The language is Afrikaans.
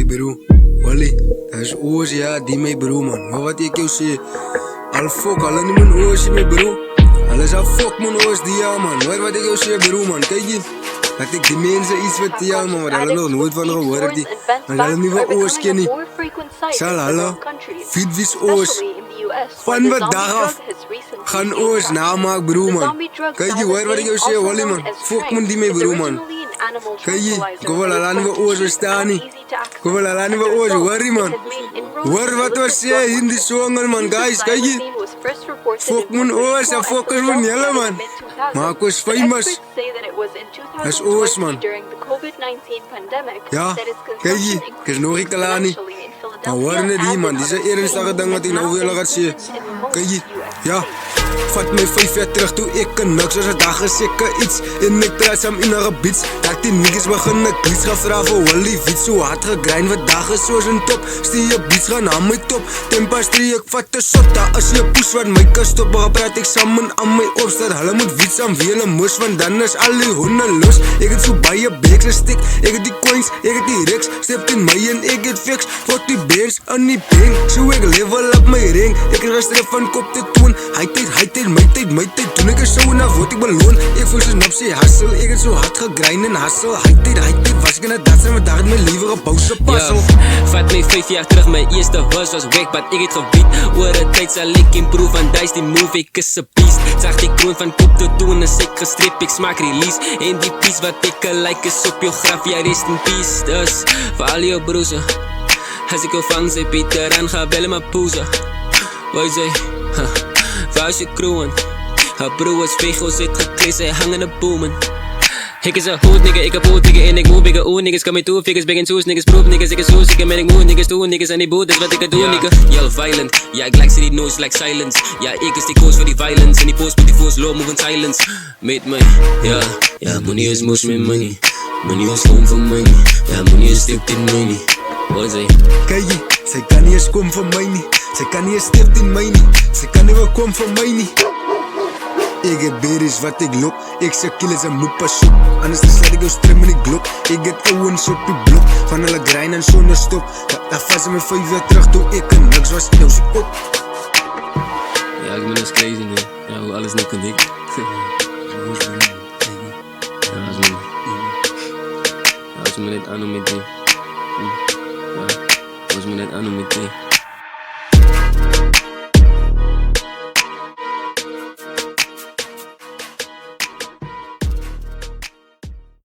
bro, Wally, dat is oors, ja, die mee bro man. Maar wat ik jou sê, al fok, hulle nie mijn oors mee bro. Hulle is al fok mijn oors die ja man. Hoor wat ik jou sê bro man, kijk je. Dat ik die mensen iets wat die ja man, maar hulle nog nooit van gehoord die. Maar hulle nie wat oors ken nie. Sal hulle, feed wie's oors. Van wat dag af, gaan oors namaak bro man. Kijk je, hoor wat ik jou sê, Wally man. Fok man die mee bro man. Kijk je, ik wil hulle nie wat oors verstaan nie. Ik wil hulle nie wat oors hoor nie man. Hoor wat we sê in die song man, guys, kijk je. Fok man oors, en focus man jelle man. Maar ik was famous. Dat is oors man. Ja, kijk je, ik is nog niet klaar niet. Maar hoor net hier man, die is de ernstige ding wat ik nou wil gaan sê. Kijk je, ja. Vat my 5 jaar terug toe ek niks was 'n dag is seker iets. En ek praat saam in 'n gebied. Dat die niggas begin ek iets gevra vir Wally Wits. So hard gegrind wat dag is soos 'n top. Stuur je beats gaan aan my top. Tempo streek ek vat 'n shot. Daar is jy push wat my kan stop. Maar praat ek saam aan my opstel. Hulle moet Wits aan wie hulle moes. Want dan is al die honde los. Ek het so baie beks gestik. Ek het die coins, ek het die riks. Step in my en ek het fix. 40 bands aan die bank. So ek level up my ring. Ek het gestref van kop te toon. Hy tyd, my tyd. Toen ek so na word ek beloon. Ek voel soos Nopsy hustle. Ek het so hard gegrind en hustle. Hy tyd, was ek in 'n dans en my dag het my lewe gepause puzzle. Vat my 5 jaar terug, my eerste verse was wack, but ek het gebied. Oor 'n tyd sal ek improve, want dice die move, ek is 'n beast. Zag die kroon van kop tot toe en as ek gestrip, ek smaak release. En die piece wat ek like is op jou graf, ja rest in peace. Dus, vir al jou broers, as ek jou vang, sê Pieter, dan ga bel my poeser. Why say, waar is je crew? Haar bro is weg, ons het gekleed, hy hang in 'n boom. Ik is een hoed nigga, ik heb hoed nigga en ik move bigger. Oeh niggas, come toe, figures, big and soos niggas, proof niggas, ik is soos, ik ben ik moe niggas, toe niggas aan die boot, dat wat ik doe nigga. Yell violent, ja ik like city noise like silence. Ja ik is die coach voor die violence en die post met die force low moving silence. Meet me, ja money is moes met money. Money is home for money, ja money is stipt in money. Wat say? Kijk je, sy kan nie eens kom van my nie. Sy kan nie eens stift in my nie. Sy kan nie wel kom van my nie. Ek het berries wat ek lok. Ek sê killers en moet pas op. Anders dan slaat ek jou strim in die glok. Ek het ouwens op die blok. Van hulle grind en sonder stop. Daar vas in my 5 jaar terug toe ek niks was. Nou sy op. Ja, ek ben eens crazy man. Ja, hoe alles nou kan ik. Ja, als me net aan om met die. Ja, als me net aan om met die.